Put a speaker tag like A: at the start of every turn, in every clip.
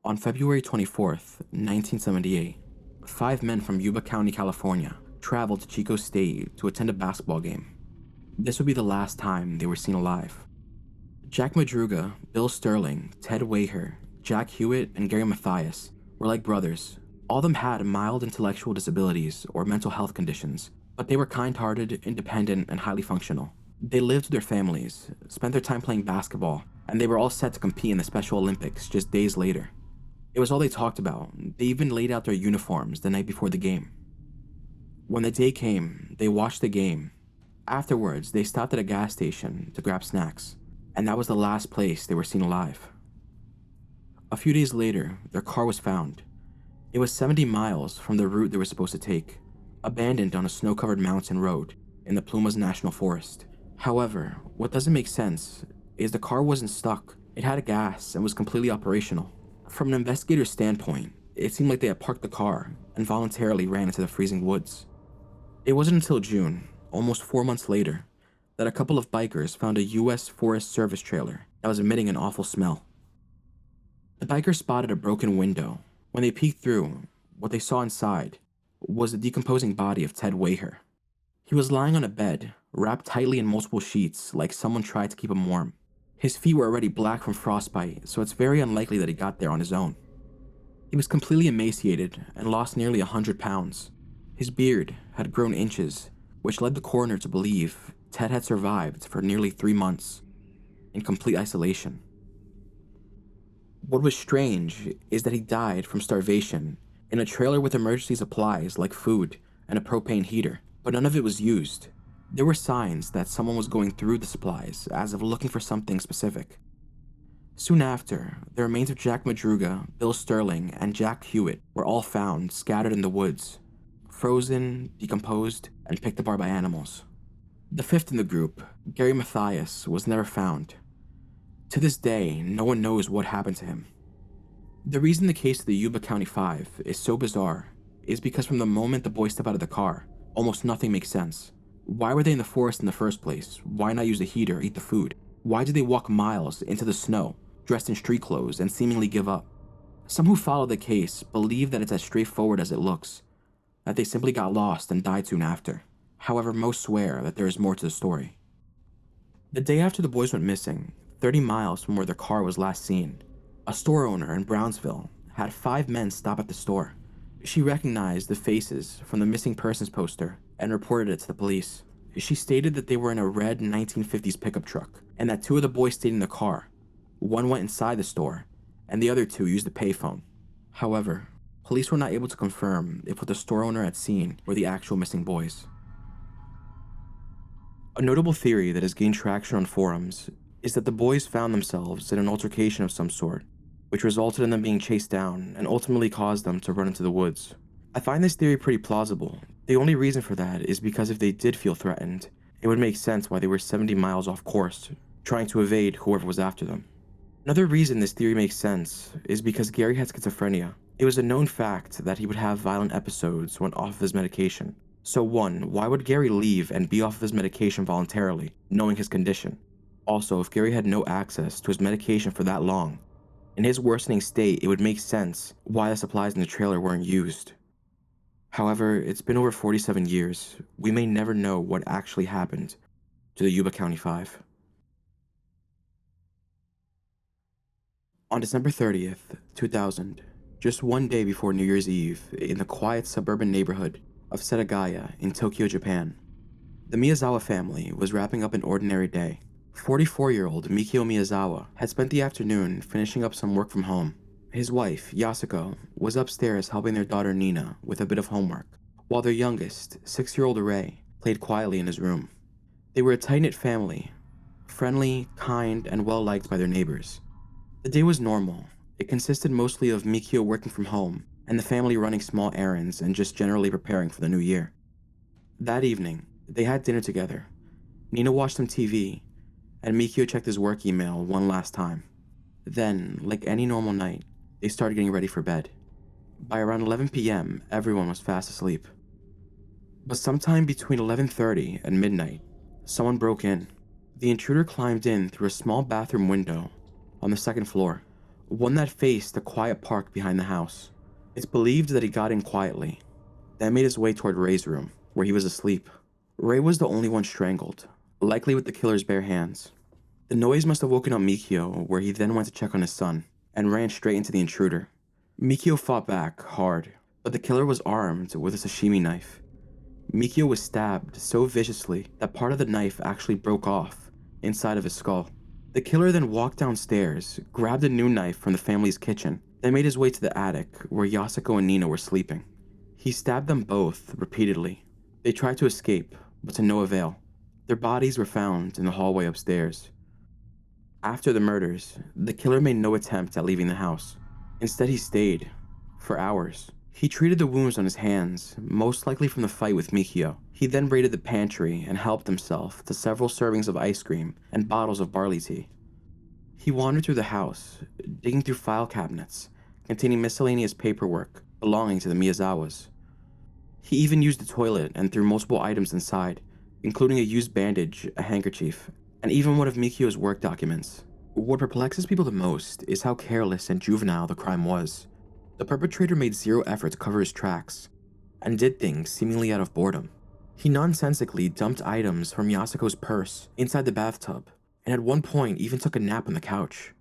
A: On February 24th, 1978, 5 men from Yuba County, California, traveled to Chico State to attend a basketball game. This would be the last time they were seen alive. Jack Madruga, Bill Sterling, Ted Waher, Jack Hewitt, and Gary Mathias were like brothers. All of them had mild intellectual disabilities or mental health conditions, but they were kind-hearted, independent, and highly functional. They lived with their families, spent their time playing basketball, and they were all set to compete in the Special Olympics just days later. It was all they talked about. They even laid out their uniforms the night before the game. When the day came, they watched the game. Afterwards, they stopped at a gas station to grab snacks, and that was the last place they were seen alive. A few days later, their car was found. It was 70 miles from the route they were supposed to take, abandoned on a snow-covered mountain road in the Plumas National Forest. However, what doesn't make sense is the car wasn't stuck. It had gas and was completely operational. From an investigator's standpoint, it seemed like they had parked the car and voluntarily ran into the freezing woods. It wasn't until June, almost 4 months later, that a couple of bikers found a U.S. Forest Service trailer that was emitting an awful smell. The bikers spotted a broken window. When they peeked through, what they saw inside was the decomposing body of Ted Waher. He was lying on a bed, wrapped tightly in multiple sheets like someone tried to keep him warm. His feet were already black from frostbite, so it's very unlikely that he got there on his own. He was completely emaciated and lost nearly 100 pounds. His beard had grown inches, which led the coroner to believe Ted had survived for nearly 3 months in complete isolation. What was strange is that he died from starvation in a trailer with emergency supplies like food and a propane heater, but none of it was used. There were signs that someone was going through the supplies as if looking for something specific. Soon after, the remains of Jack Madruga, Bill Sterling, and Jack Hewitt were all found scattered in the woods, frozen, decomposed, and picked apart by animals. The fifth in the group, Gary Mathias, was never found. To this day, no one knows what happened to him. The reason the case of the Yuba County Five is so bizarre is because from the moment the boys step out of the car, almost nothing makes sense. Why were they in the forest in the first place? Why not use the heater, eat the food? Why did they walk miles into the snow, dressed in street clothes, and seemingly give up? Some who follow the case believe that it's as straightforward as it looks, that they simply got lost and died soon after. However, most swear that there is more to the story. The day after the boys went missing, 30 miles from where their car was last seen, a store owner in Brownsville had 5 men stop at the store. She recognized the faces from the missing persons poster and reported it to the police. She stated that they were in a red 1950s pickup truck and that 2 of the boys stayed in the car. One went inside the store and the other 2 used the payphone. However, police were not able to confirm if what the store owner had seen were the actual missing boys. A notable theory that has gained traction on forums is that the boys found themselves in an altercation of some sort, which resulted in them being chased down and ultimately caused them to run into the woods. I find this theory pretty plausible. The only reason for that is because if they did feel threatened, it would make sense why they were 70 miles off course, trying to evade whoever was after them. Another reason this theory makes sense is because Gary had schizophrenia. It was a known fact that he would have violent episodes when off of his medication. So 1, why would Gary leave and be off of his medication voluntarily, knowing his condition? Also, if Gary had no access to his medication for that long, in his worsening state, it would make sense why the supplies in the trailer weren't used. However, it's been over 47 years. We may never know what actually happened to the Yuba County Five. On December 30th, 2000, just one day before New Year's Eve, in the quiet suburban neighborhood of Setagaya in Tokyo, Japan, the Miyazawa family was wrapping up an ordinary day. 44-year-old Mikio Miyazawa had spent the afternoon finishing up some work from home. His wife, Yasuko, was upstairs helping their daughter Nina with a bit of homework, while their youngest, 6-year-old Ray, played quietly in his room. They were a tight-knit family, friendly, kind, and well-liked by their neighbors. The day was normal. It consisted mostly of Mikio working from home and the family running small errands and just generally preparing for the new year. That evening, they had dinner together. Nina watched some TV, and Mikio checked his work email one last time. Then, like any normal night, they started getting ready for bed. By around 11 p.m., everyone was fast asleep. But sometime between 11:30 and midnight, someone broke in. The intruder climbed in through a small bathroom window on the second floor. one that faced a quiet park behind the house. It's believed that he got in quietly, then made his way toward Ray's room, where he was asleep. Ray was the only one strangled, likely with the killer's bare hands. The noise must have woken up Mikio, where he then went to check on his son, and ran straight into the intruder. Mikio fought back hard, but the killer was armed with a sashimi knife. Mikio was stabbed so viciously that part of the knife actually broke off inside of his skull. The killer then walked downstairs, grabbed a new knife from the family's kitchen, then made his way to the attic where Yasuko and Nina were sleeping. He stabbed them both repeatedly. They tried to escape, but to no avail. Their bodies were found in the hallway upstairs. After the murders, the killer made no attempt at leaving the house. Instead, he stayed for hours. He treated the wounds on his hands, most likely from the fight with Mikio. He then raided the pantry and helped himself to several servings of ice cream and bottles of barley tea. He wandered through the house, digging through file cabinets containing miscellaneous paperwork belonging to the Miyazawas. He even used the toilet and threw multiple items inside, including a used bandage, a handkerchief, and even one of Mikio's work documents. What perplexes people the most is how careless and juvenile the crime was. The perpetrator made zero effort to cover his tracks, and did things seemingly out of boredom. He nonsensically dumped items from Yasuko's purse inside the bathtub, and at one point even took a nap on the couch.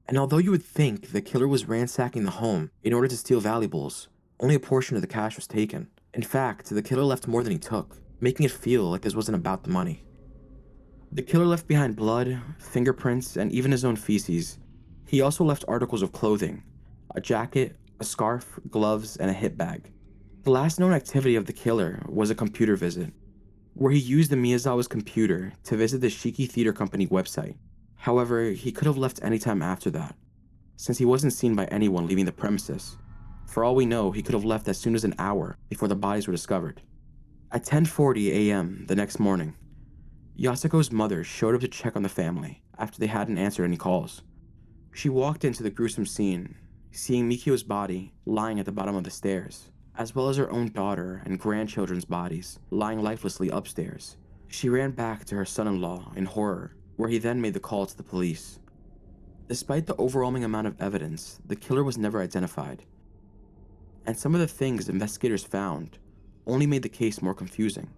A: And although you would think the killer was ransacking the home in order to steal valuables, only a portion of the cash was taken. In fact, the killer left more than he took, making it feel like this wasn't about the money. The killer left behind blood, fingerprints, and even his own feces. He also left articles of clothing, a jacket, a scarf, gloves, and a hip bag. The last known activity of the killer was a computer visit, where he used the Miyazawa's computer to visit the Shiki Theater Company website. However, he could have left any time after that, since he wasn't seen by anyone leaving the premises. For all we know, he could have left as soon as an hour before the bodies were discovered. At 10:40 a.m. the next morning, Yasuko's mother showed up to check on the family after they hadn't answered any calls. She walked into the gruesome scene, seeing Mikio's body lying at the bottom of the stairs, as well as her own daughter and grandchildren's bodies lying lifelessly upstairs. She ran back to her son-in-law in horror, where he then made the call to the police. Despite the overwhelming amount of evidence, the killer was never identified, and some of the things investigators found only made the case more confusing.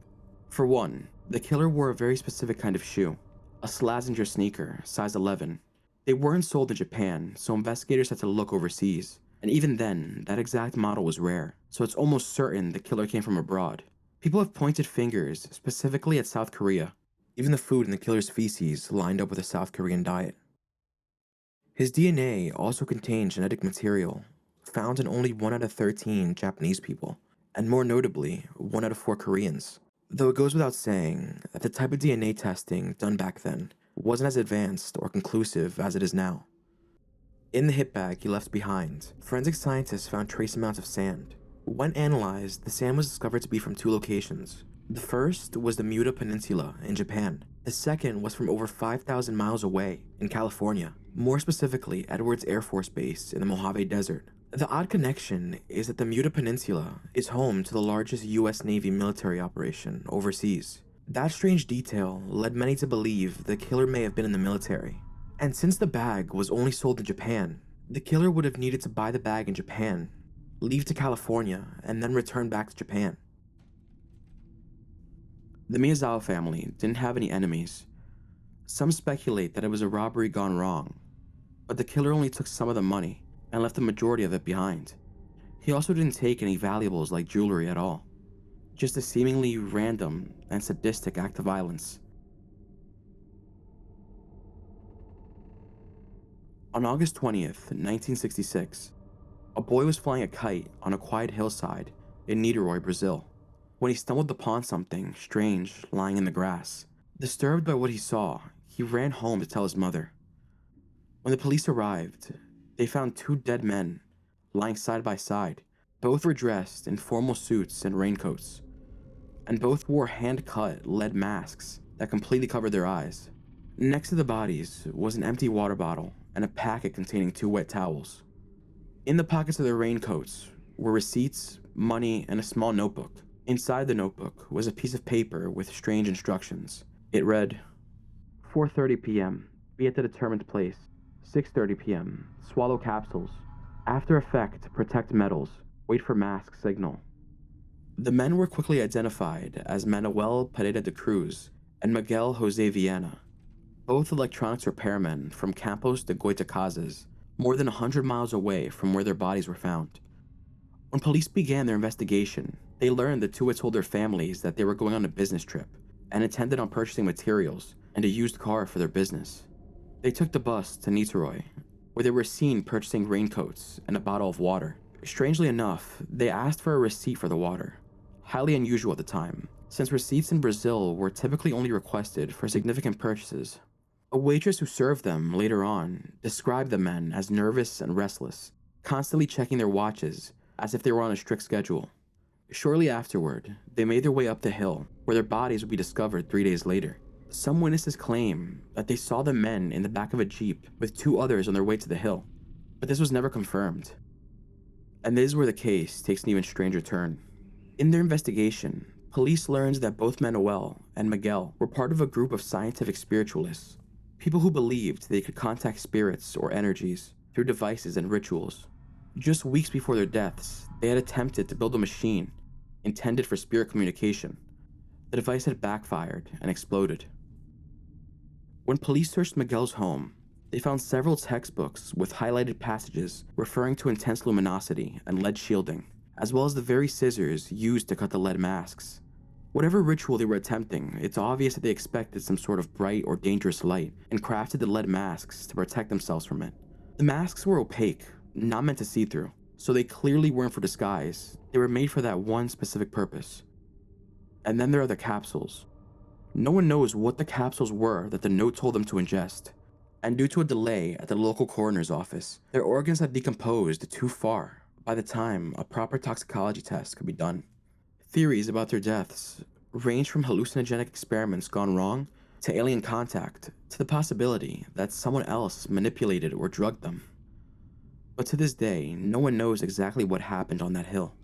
A: For one, the killer wore a very specific kind of shoe, a Slazenger sneaker, size 11. They weren't sold in Japan, so investigators had to look overseas, and even then, that exact model was rare, so it's almost certain the killer came from abroad. People have pointed fingers, specifically at South Korea. Even the food in the killer's feces lined up with a South Korean diet. His DNA also contained genetic material found in only 1 out of 13 Japanese people, and more notably, 1 out of 4 Koreans. Though it goes without saying that the type of DNA testing done back then wasn't as advanced or conclusive as it is now. In the hip bag he left behind, forensic scientists found trace amounts of sand. When analyzed, the sand was discovered to be from 2 locations. The first was the Miura Peninsula in Japan. The second was from over 5,000 miles away in California, more specifically Edwards Air Force Base in the Mojave Desert. The odd connection is that the Miura Peninsula is home to the largest US Navy military operation overseas. That strange detail led many to believe the killer may have been in the military. And since the bag was only sold in Japan, the killer would have needed to buy the bag in Japan, leave to California, and then return back to Japan. The Miyazawa family didn't have any enemies. Some speculate that it was a robbery gone wrong, but the killer only took some of the money and left the majority of it behind. He also didn't take any valuables like jewelry at all, just a seemingly random and sadistic act of violence. On August 20th, 1966, a boy was flying a kite on a quiet hillside in Niterói, Brazil, when he stumbled upon something strange lying in the grass. Disturbed by what he saw, he ran home to tell his mother. When the police arrived, they found 2 dead men lying side by side. Both were dressed in formal suits and raincoats, and both wore hand-cut lead masks that completely covered their eyes. Next to the bodies was an empty water bottle and a packet containing 2 wet towels. In the pockets of their raincoats were receipts, money, and a small notebook. Inside the notebook was a piece of paper with strange instructions. It read, 4:30 p.m. Be at the determined place. 6:30 p.m. Swallow capsules. After effect, protect metals. Wait for mask signal. The men were quickly identified as Manuel Pereira de Cruz and Miguel Jose Viana, both electronics repairmen from Campos de Goitacazes, more than 100 miles away from where their bodies were found. When police began their investigation, they learned the two had told their families that they were going on a business trip and intended on purchasing materials and a used car for their business. They took the bus to Niterói, where they were seen purchasing raincoats and a bottle of water. Strangely enough, they asked for a receipt for the water, highly unusual at the time, since receipts in Brazil were typically only requested for significant purchases. A waitress who served them later on described the men as nervous and restless, constantly checking their watches as if they were on a strict schedule. Shortly afterward, they made their way up the hill, where their bodies would be discovered 3 days later. Some witnesses claim that they saw the men in the back of a jeep with 2 others on their way to the hill, but this was never confirmed. And this is where the case takes an even stranger turn. In their investigation, police learned that both Manuel and Miguel were part of a group of scientific spiritualists, people who believed they could contact spirits or energies through devices and rituals. Just weeks before their deaths, they had attempted to build a machine intended for spirit communication. The device had backfired and exploded. When police searched Miguel's home, they found several textbooks with highlighted passages referring to intense luminosity and lead shielding, as well as the very scissors used to cut the lead masks. Whatever ritual they were attempting, it's obvious that they expected some sort of bright or dangerous light and crafted the lead masks to protect themselves from it. The masks were opaque, not meant to see through, so they clearly weren't for disguise. They were made for that one specific purpose. And then there are the capsules. No one knows what the capsules were that the note told them to ingest, and due to a delay at the local coroner's office, their organs had decomposed too far by the time a proper toxicology test could be done. Theories about their deaths range from hallucinogenic experiments gone wrong to alien contact to the possibility that someone else manipulated or drugged them. But to this day, no one knows exactly what happened on that hill.